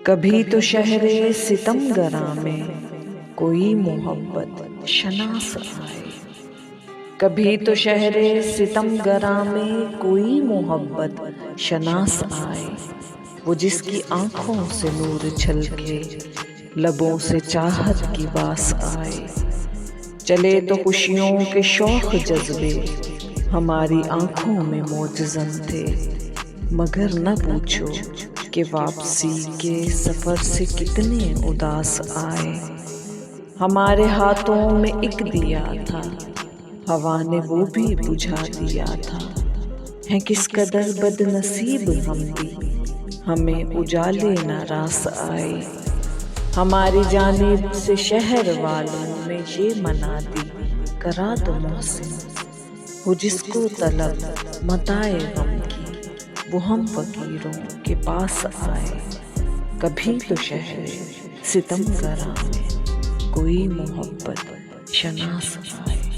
कभी तो शहरे सितमगरा में कोई मोहब्बत शनास आए। कभी तो शहरे सितमगरा में कोई मोहब्बत शनास आए। वो जिसकी आंखों से नूर छलके, लबों से चाहत की बास आए। चले तो खुशियों के शौक जज्बे, हमारी आंखों में मोजज़म थे। मगर न पूछो कि वापसी के सफर से कितने उदास आए। हमारे हाथों में एक दिया था, हवा ने वो भी बुझा दिया था। हैं किस कदर बदनसीब हम भी, हमें उजाले न रास आए। हमारी जानिब से शहर वालों ने ये मना दी, करा दो मोहसिन, वो जिसको तलब मताए गम की, वो हम फकीरों के पास आए। कभी तो शहर सितमगरा में कोई मोहब्बत शनास आए।